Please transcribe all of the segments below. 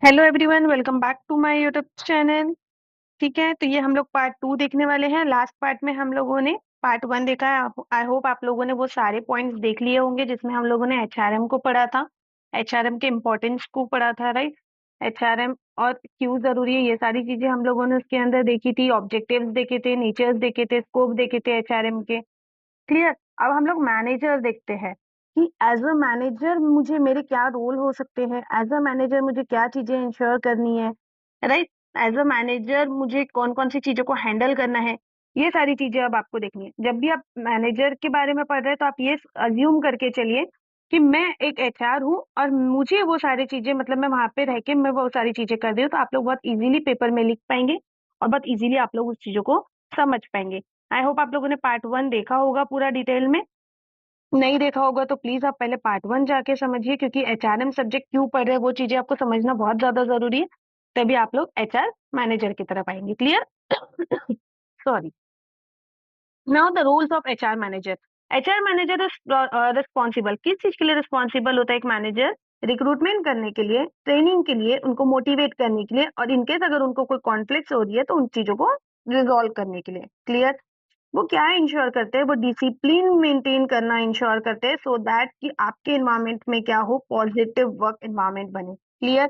Hello everyone, welcome back to my YouTube channel. ठीक है, तो ये हम लोग पार्ट 2 देखने वाले हैं। लास्ट पार्ट में हम लोगों ने पार्ट 1 देखा है। आई होप आप लोगों ने वो सारे पॉइंट्स देख लिए होंगे जिसमें हम लोगों ने एचआरएम को पढ़ा था, एचआरएम के इम्पोर्टेंस को पढ़ा था, राइट। एचआरएम और क्यों जरूरी है, ये सारी चीजें हम लोगों ने उसके अंदर देखी थी। ऑब्जेक्टिव्स देखे थे, नेचर्स देखे थे, स्कोप देखे थे एचआरएम के। क्लियर। अब हम लोग मैनेजर देखते हैं कि एज अ मैनेजर मुझे मेरे क्या रोल हो सकते हैं, एज अ मैनेजर मुझे क्या चीजें इंश्योर करनी है, राइट। एज अ मैनेजर मुझे कौन कौन सी चीजों को हैंडल करना है, ये सारी चीजें अब आपको देखनी है। जब भी आप मैनेजर के बारे में पढ़ रहे हैं तो आप ये अज्यूम करके चलिए कि मैं एक एचआर हूँ और मुझे वो सारी चीजें, मतलब मैं वहां पे रह के मैं वो सारी चीजें कर रही हूँ, तो आप लोग बहुत इजीली पेपर में लिख पाएंगे और बहुत इजीली आप लोग उस चीजों को समझ पाएंगे। आई होप आप लोगों ने पार्ट 1 देखा होगा पूरा डिटेल में। नहीं देखा होगा तो प्लीज आप पहले पार्ट 1 जाके समझिए, क्योंकि एचआरएम सब्जेक्ट क्यों पढ़ रहे हैं वो चीजें आपको समझना बहुत ज्यादा जरूरी है। तभी आप लोग एचआर मैनेजर की तरफ आएंगे। Clear. Sorry. Now the rules of HR manager. HR manager is responsible, किस चीज के लिए रिस्पॉन्सिबल होता है एक मैनेजर? रिक्रूटमेंट करने के लिए, ट्रेनिंग के लिए, उनको मोटिवेट करने के लिए, और इनकेस अगर उनको कोई कॉन्फ्लिक्ट हो रही है तो उन चीजों को रिजॉल्व करने के लिए। क्लियर। वो क्या इंश्योर करते हैं? वो डिसिप्लिन मेंटेन करना इंश्योर करते हैं, सो दैट कि आपके एनवायरमेंट में क्या हो, पॉजिटिव वर्क एनवायरमेंट बने। Clear.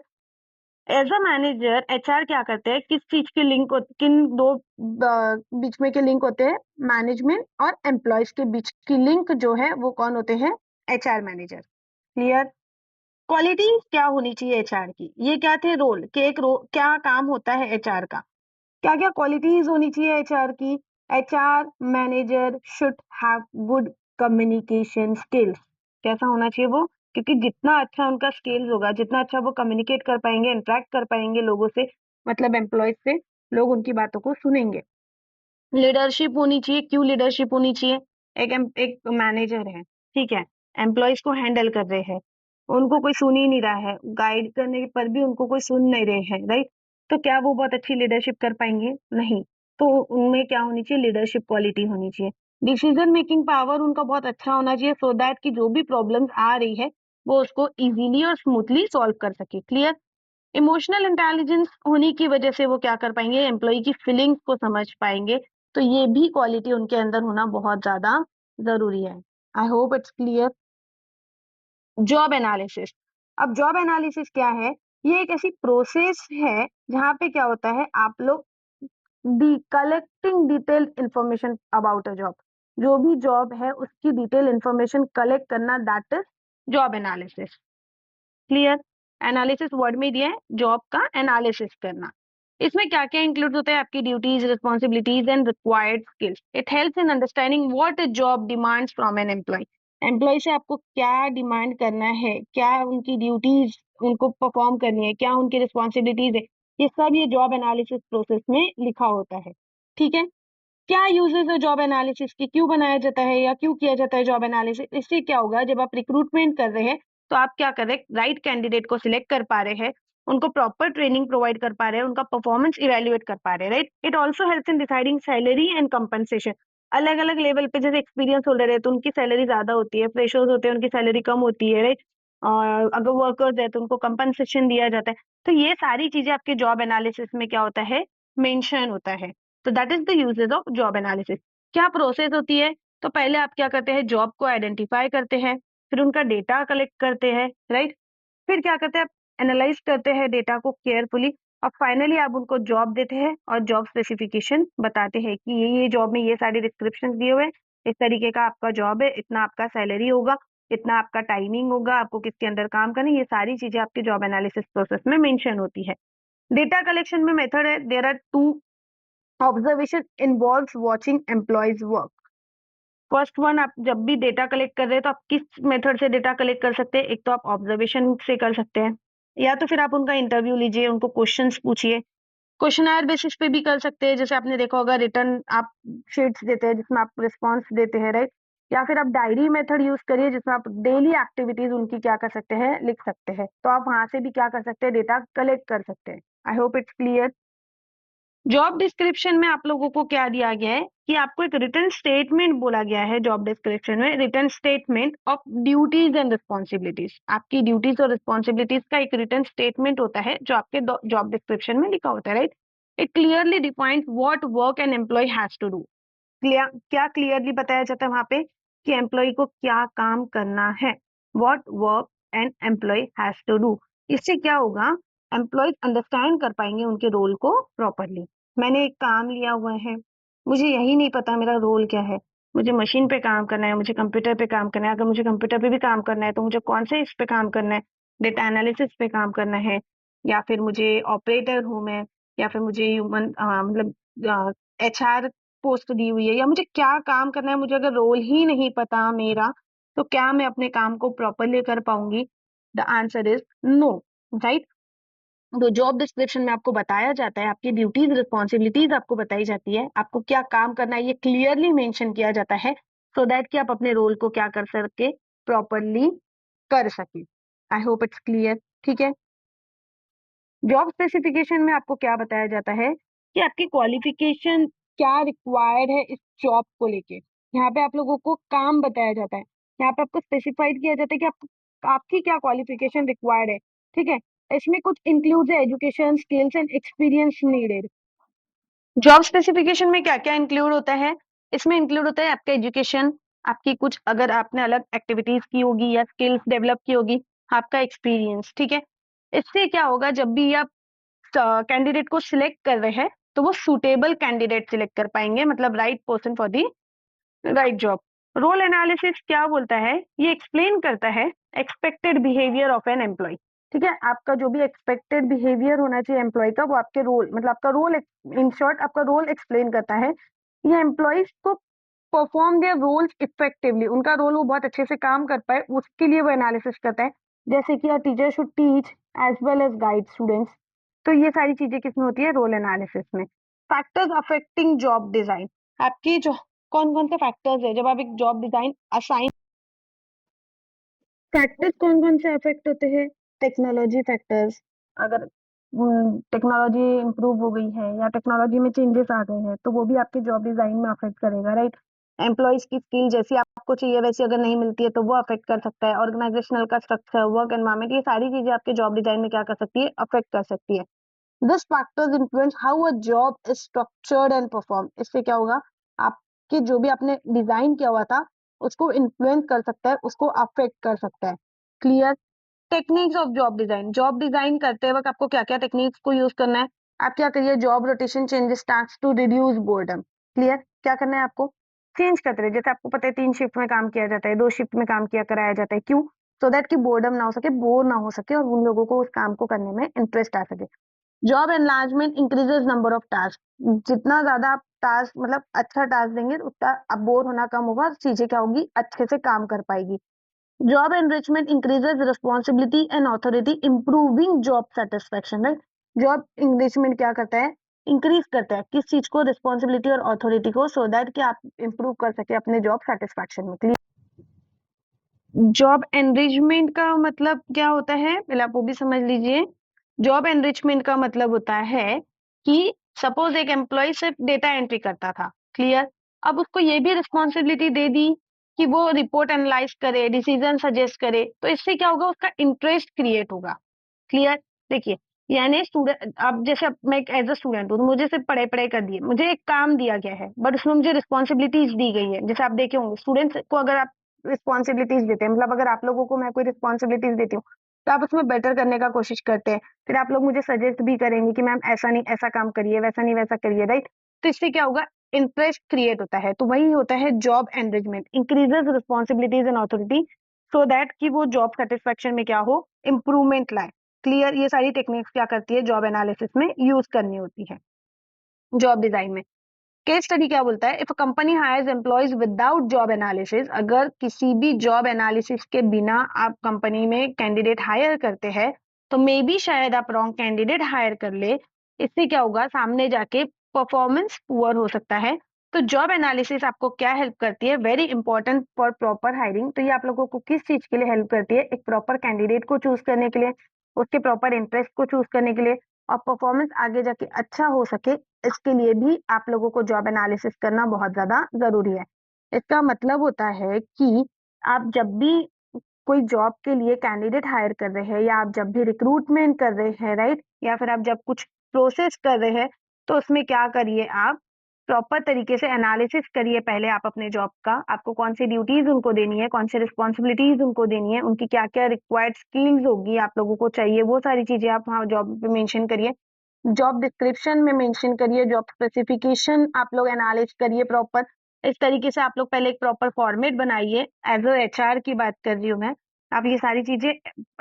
As a manager HR क्या करते हैं, किस चीज के लिंक, किन दो बीच में के लिंक होते हैं? मैनेजमेंट और एम्प्लॉयज के बीच की लिंक जो है वो कौन होते हैं? HR manager. क्लियर। क्वालिटी क्या होनी चाहिए एचआर की, ये क्या थे रोल कि एक क्या काम होता है एचआर का, क्या क्या क्वालिटीज होनी चाहिए एचआर की? HR manager should have good communication skills. कैसा होना चाहिए वो? क्योंकि जितना अच्छा उनका स्किल्स होगा, जितना अच्छा वो कम्युनिकेट कर पाएंगे, इंटरेक्ट कर पाएंगे लोगों से, मतलब एम्प्लॉयज से, लोग उनकी बातों को सुनेंगे। लीडरशिप होनी चाहिए। क्यों लीडरशिप होनी चाहिए? एक मैनेजर है, ठीक है, एम्प्लॉयज को हैंडल कर रहे हैं, उनको कोई सुन ही नहीं रहा है, गाइड करने पर भी उनको कोई सुन नहीं रहे हैं, राइट। तो क्या वो बहुत अच्छी लीडरशिप कर पाएंगे? नहीं। तो उनमें क्या होनी चाहिए? लीडरशिप क्वालिटी होनी चाहिए। डिसीजन मेकिंग पावर उनका बहुत अच्छा होना चाहिए, सो दैट कि जो भी प्रॉब्लम्स आ रही है वो उसको इजीली और स्मूथली सॉल्व कर सके। क्लियर। इमोशनल इंटेलिजेंस होने की वजह से वो क्या कर पाएंगे? एम्प्लॉय की फीलिंग्स को समझ पाएंगे। तो ये भी क्वालिटी उनके अंदर होना बहुत ज्यादा जरूरी है। I hope it's clear. Job analysis. अब जॉब एनालिसिस क्या है? ये एक ऐसी प्रोसेस है जहाँ पे क्या होता है, आप लोग the collecting detailed information about a job, जो भी जॉब है उसकी डिटेल इंफॉर्मेशन कलेक्ट करना, that is job analysis. Clear. Analysis word में दिया है, जॉब का एनालिसिस करना। इसमें क्या क्या इंक्लूड होता है? आपकी duties, responsibilities and required skills. It helps in understanding what a job demands from an employ. Employ से आपको क्या डिमांड करना है, क्या उनकी ड्यूटीज उनको परफॉर्म करनी है, क्या उनकी रिस्पॉन्सिबिलिटीज है, ये सब ये जॉब एनालिसिस प्रोसेस में लिखा होता है। ठीक है। क्या यूजेस है जॉब एनालिसिस की, क्यों बनाया जाता है या क्यों किया जाता है जॉब एनालिसिस? इससे क्या होगा, जब आप रिक्रूटमेंट कर रहे हैं तो आप क्या कर रहे हैं? राइट कैंडिडेट को सिलेक्ट कर पा रहे हैं, उनको प्रॉपर ट्रेनिंग प्रोवाइड कर पा रहे हैं, उनका परफॉर्मेंस इवेल्युएट कर पा रहे हैं, right. It also helps in deciding salary and compensation. अलग अलग लेवल पे जैसे एक्सपीरियंस होल्डर है तो उनकी सैलरी ज्यादा होती है, फ्रेशर्स होते हैं उनकी सैलरी कम होती है, राइट। और अगर वर्कर्स है तो उनको कंपनसेशन दिया जाता है। तो ये सारी चीजें आपके जॉब एनालिसिस में क्या होता है? मेंशन होता है। तो that is the uses of job analysis. क्या प्रोसेस होती है? तो पहले आप क्या करते हैं? जॉब को आइडेंटिफाई करते हैं, फिर उनका डेटा कलेक्ट करते हैं, राइट। फिर क्या करते हैं? आप एनालाइज करते हैं डेटा को केयरफुली, और फाइनली आप उनको जॉब देते हैं और जॉब स्पेसिफिकेशन बताते हैं कि ये जॉब में ये सारे डिस्क्रिप्शन दिए हुए हैं, इस तरीके का आपका जॉब है, इतना आपका सैलरी होगा, इतना आपका टाइमिंग होगा, आपको किसके अंदर काम करना है, ये सारी चीजें आपके जॉब एनालिसिस प्रोसेस में मेंशन होती है। डेटा कलेक्शन में मेथड है, there are two. Observation involves watching employees work. First one, आप जब भी डेटा कलेक्ट कर रहे हैं तो आप किस मेथड से डेटा कलेक्ट कर सकते हैं? एक तो आप ऑब्जर्वेशन से कर सकते हैं, या तो फिर आप उनका इंटरव्यू लीजिए, उनको क्वेश्चंस पूछिए। क्वेश्चनायर बेसिस पे भी कर सकते हैं, जैसे आपने देखा होगा रिटर्न आप शीट्स देते हैं जिसमें आप रिस्पॉन्स देते हैं, राइट। या फिर आप डायरी मेथड यूज करिए जिसमें आप डेली एक्टिविटीज उनकी क्या कर सकते हैं? लिख सकते हैं। तो आप वहां से भी क्या कर सकते हैं? डेटा कलेक्ट कर सकते हैं। I hope it's clear. Job description में आप लोगों को क्या दिया गया है कि आपको एक रिटन स्टेटमेंट बोला गया है जॉब डिस्क्रिप्शन में, written statement of duties and responsibilities. आपकी ड्यूटीज और रिस्पॉन्सिबिलिटीज का एक रिटन स्टेटमेंट होता है जो आपके जॉब डिस्क्रिप्शन में लिखा होता है, right. It clearly defines what work an employ has to do. क्या क्लियरली बताया जाता है वहां पे कि एम्प्लॉय को क्या काम करना है, what work an employ has to do. इससे क्या होगा, एम्प्लॉय अंडरस्टैंड कर पाएंगे उनके रोल को प्रॉपरली। मैंने एक काम लिया हुआ है, मुझे यही नहीं पता मेरा रोल क्या है, मुझे मशीन पे काम करना है, मुझे कंप्यूटर पे काम करना है, अगर मुझे कंप्यूटर पे भी काम करना है तो मुझे कौन से इस पे काम करना है, डेटा एनालिसिस पे काम करना है, या फिर मुझे ऑपरेटर हूँ मैं, या फिर मुझे ह्यूमन मतलब HR पोस्ट दी हुई है, या मुझे क्या काम करना है, मुझे अगर रोल ही नहीं पता मेरा, तो क्या मैं अपने काम को प्रॉपरली कर पाऊंगी? The answer is no, right. तो जॉब डिस्क्रिप्शन में आपको बताया जाता है, आपकी ड्यूटीज रिस्पॉन्सिबिलिटीज आपको बताई जाती है, आपको क्या काम करना है ये क्लियरली मेंशन किया जाता है, सो दैट कि आप अपने रोल को क्या कर सके, प्रॉपरली कर सके। आई होप इट्स क्लियर, ठीक है। जॉब स्पेसिफिकेशन में आपको क्या बताया जाता है कि आपकी क्वालिफिकेशन क्या रिक्वायर्ड है इस जॉब को लेके। यहाँ पे आप लोगों को काम बताया जाता है, यहाँ पे आपको स्पेसिफाइड किया जाता है कि आपकी क्या क्वालिफिकेशन रिक्वायर्ड है, ठीक है। इसमें कुछ इंक्लूड है education, skills and experience needed. Job specification में क्या क्या इंक्लूड होता है, इसमें इंक्लूड होता है आपका एजुकेशन, आपकी कुछ अगर आपने अलग एक्टिविटीज की होगी या स्किल्स डेवलप की होगी, आपका एक्सपीरियंस, ठीक है। इससे क्या होगा, जब भी आप कैंडिडेट को सिलेक्ट कर रहे हैं तो वो सुटेबल कैंडिडेट सिलेक्ट कर पाएंगे, मतलब right person for the right job. Role analysis क्या बोलता है, ये एक्सप्लेन करता है expected behaviour of an employ, ठीक है। आपका जो भी एक्सपेक्टेड बिहेवियर होना चाहिए एम्प्लॉय का, वो आपके रोल मतलब आपका रोल, इन शॉर्ट आपका रोल एक्सप्लेन करता है। ये एम्प्लॉयज को परफॉर्म देयर रोल्स इफेक्टिवली, उनका रोल वो बहुत अच्छे से काम कर पाए उसके लिए वो एनालिसिस करता है। जैसे कि a teacher should teach as well as guide students. तो ये सारी चीजें किसमें होती है, रोल एनालिसिस में। फैक्टर्स अफेक्टिंग जॉब डिजाइन, आपकी जो कौन कौन से फैक्टर्स है जब आप एक जॉब डिजाइन असाइन, फैक्टर्स कौन कौन से अफेक्ट होते हैं, टेक्नोलॉजी फैक्टर्स, अगर टेक्नोलॉजी इंप्रूव हो गई है या टेक्नोलॉजी में चेंजेस आ गए हैं तो वो भी आपके जॉब डिजाइन में अफेक्ट करेगा, राइट। एम्प्लॉयज की स्किल जैसी आपको चाहिए वैसी अगर नहीं मिलती है तो वो अफेक्ट कर सकता है। ऑर्गेनाइजेशनल का स्ट्रक्चर, वर्क एनवायरमेंट, ये सारी चीजें आपके जॉब डिजाइन में क्या कर सकती है, अफेक्ट कर सकती है। This factors influence how a job is structured and perform. इससे क्या होगा, आपके जो भी आपने डिजाइन किया हुआ था उसको इन्फ्लुएंस कर सकता है, उसको अफेक्ट कर सकता है। Clear. Techniques of job design, job design करते वक्त आपको क्या क्या टेक्निक्स को यूज करना है, आप क्या करिए, job rotation changes task to reduce boredom. Clear. क्या करना है आपको, चेंज करते रहे, जैसे आपको पता है 3 शिफ्ट में काम किया जाता है, 2 शिफ्ट में काम किया कराया जाता है, क्यों, सो दैट कि बोर्डम ना हो सके, बोर ना हो सके और उन लोगों को उस काम को करने में इंटरेस्ट आ सके। Job enlargement increases number of task, जितना ज्यादा आप टास्क मतलब अच्छा टास्क देंगे उतना अब बोर होना कम होगा, चीजें क्या होगी, अच्छे से काम कर पाएगी। Job enrichment increases responsibility and authority improving job satisfaction, right. Job enrichment क्या करता है, इंक्रीज करता है किस चीज को, रिस्पॉन्सिबिलिटी और ऑथोरिटी को, सो दैट कि आप इंप्रूव कर सके अपने जॉब सेटिस्फेक्शन में। क्लियर। जॉब एनरिचमेंट का मतलब क्या होता है, पहले आप वो भी समझ लीजिए। जॉब एनरिचमेंट का मतलब होता है कि सपोज एक एम्प्लॉय सिर्फ डेटा एंट्री करता था, क्लियर। अब उसको ये भी रिस्पॉन्सिबिलिटी दे दी कि वो रिपोर्ट एनालाइज करे, डिसीजन सजेस्ट करे, तो इससे क्या होगा, उसका इंटरेस्ट क्रिएट होगा। क्लियर। देखिए, यानी स्टूडेंट, अब जैसे मैं एक एज अ स्टूडेंट हूँ तो मुझे सिर्फ पढ़ाई पढ़ाई कर दी है, मुझे एक काम दिया गया है बट उसमें मुझे रिस्पॉन्सिबिलिटीज दी गई है। जैसे आप देखे होंगे स्टूडेंट्स को अगर आप रिस्पॉन्सिबिलिटीज देते हैं, मतलब अगर आप लोगों को मैं कोई रिस्पॉन्सिबिलिटीज देती हूँ तो आप उसमें बेटर करने का कोशिश करते हैं, फिर आप लोग मुझे सजेस्ट भी करेंगे कि मैम ऐसा नहीं ऐसा काम करिए, वैसा नहीं वैसा करिए, राइट। तो इससे क्या होगा, इंटरेस्ट क्रिएट होता है, तो वही होता है job enrichment, increases responsibilities and authority, so that कि वो जॉब सेटिस्फेक्शन में क्या हो, इंप्रूवमेंट लाए। क्लियर। ये सारी टेक्निक्स क्या करती है, जॉब एनालिसिस में यूज करनी होती है जॉब डिजाइन में। केस स्टडी क्या बोलता है, if a company hires employees without job analysis, अगर किसी भी जॉब एनालिसिस के बिना आप कंपनी में कैंडिडेट हायर करते हैं तो मे बी शायद आप रॉन्ग कैंडिडेट हायर कर ले। इससे क्या होगा, सामने जाके परफॉर्मेंस पुअर हो सकता है। तो जॉब एनालिसिस आपको क्या हेल्प करती है, very important for proper hiring. तो ये आप लोगों को किस चीज के लिए हेल्प करती है, एक प्रॉपर कैंडिडेट को चूज करने के लिए, उसके प्रॉपर इंटरेस्ट को चूज करने के लिए, और परफॉर्मेंस आगे जाके अच्छा हो सके, इसके लिए भी आप लोगों को जॉब एनालिसिस करना बहुत ज़्यादा ज़रूरी है। इसका मतलब होता है कि आप जब भी कोई जॉब के लिए कैंडिडेट हायर कर रहे हैं या आप जब भी रिक्रूटमेंट कर रहे हैं, राइट? या फिर आप जब कुछ प्रोसेस कर रहे हैं, तो उसमें क्या करिए आप, प्रॉपर तरीके से एनालिसिस करिए पहले आप अपने जॉब का, आपको कौन सी ड्यूटीज़ उनको देनी है, कौन सी रिस्पॉन्सिबिलिटीज़ उनको देनी है, उनकी क्या-क्या रिक्वायर्ड स्किल्स होगी आप लोगों को चाहिए, वो सारी चीज़ें आप वहाँ जॉब पे मेंशन करिए। जॉब डिस्क्रिप्शन में मेंशन करिए, जॉब स्पेसिफिकेशन आप लोग एनालाइज़ करिए प्रॉपर। इस तरीके से आप लोग पहले एक प्रॉपर फॉर्मेट बनाइए, एज़ अ एचआर की बात कर रही हूँ मैं। आप ये सारी चीज़ें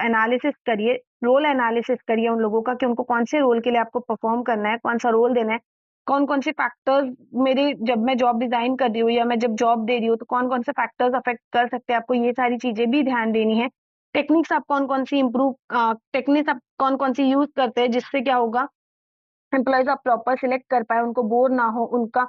एनालिसिस करिए, रोल एनालिसिस करिए उन लोगों का कि उनको कौन से रोल के लिए आपको परफ़ॉर्म करना है, कौन-सा रोल देना है, कौन-कौन से फैक्टर्स मेरे जब मैं जॉब डिज़ाइन कर रही हूँ या मैं जब जॉब दे रही हूँ, तो कौन-कौन से फैक्टर्स अफ़ेक्ट कर सकते हैं आपको, ये सारी चीज़ें भी ध्यान देनी है। टेक्निक्स आप कौन-कौन सी टेक्निक्स आप कौन-कौन सी यूज़ करते हैं, जिससे क्या होगा एम्प्लॉइज़ आप प्रॉपर सिलेक्ट कर पाएँ, उनको बोर ना हो, उनका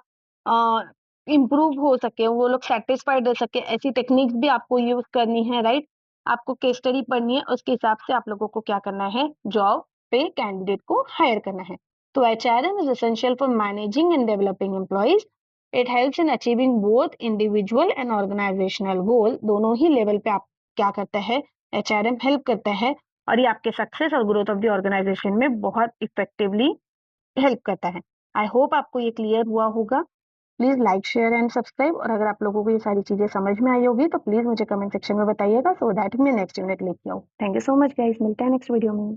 इम्प्रूव हो सके, वो लोग सैटिस्फाइड रह सके, ऐसी टेक्निक्स भी आपको यूज़ करनी है, राइट? आपको केस स्टडी पढ़नी है, उसके हिसाब से आप लोगों को क्या करना है, जॉब पे कैंडिडेट को हायर करना है। तो HRM is essential for managing and developing employees. It helps in achieving both individual and organisational goal, दोनों ही लेवल पे आप क्या करता है, एचआरएम हेल्प करता है और ये आपके सक्सेस और ग्रोथ ऑफ द ऑर्गेनाइजेशन में बहुत इफेक्टिवली हेल्प करता है। आई होप आपको ये क्लियर हुआ होगा। Please like, share and subscribe और अगर आप लोगों को ये सारी चीज़ें समझ में आई होगी तो प्लीज़ मुझे कमेंट सेक्शन में बताइएगा सो दैट मैं नेक्स्ट यूनिट लेके आऊँ। Thank you so much guys, मिलते हैं नेक्स्ट वीडियो में।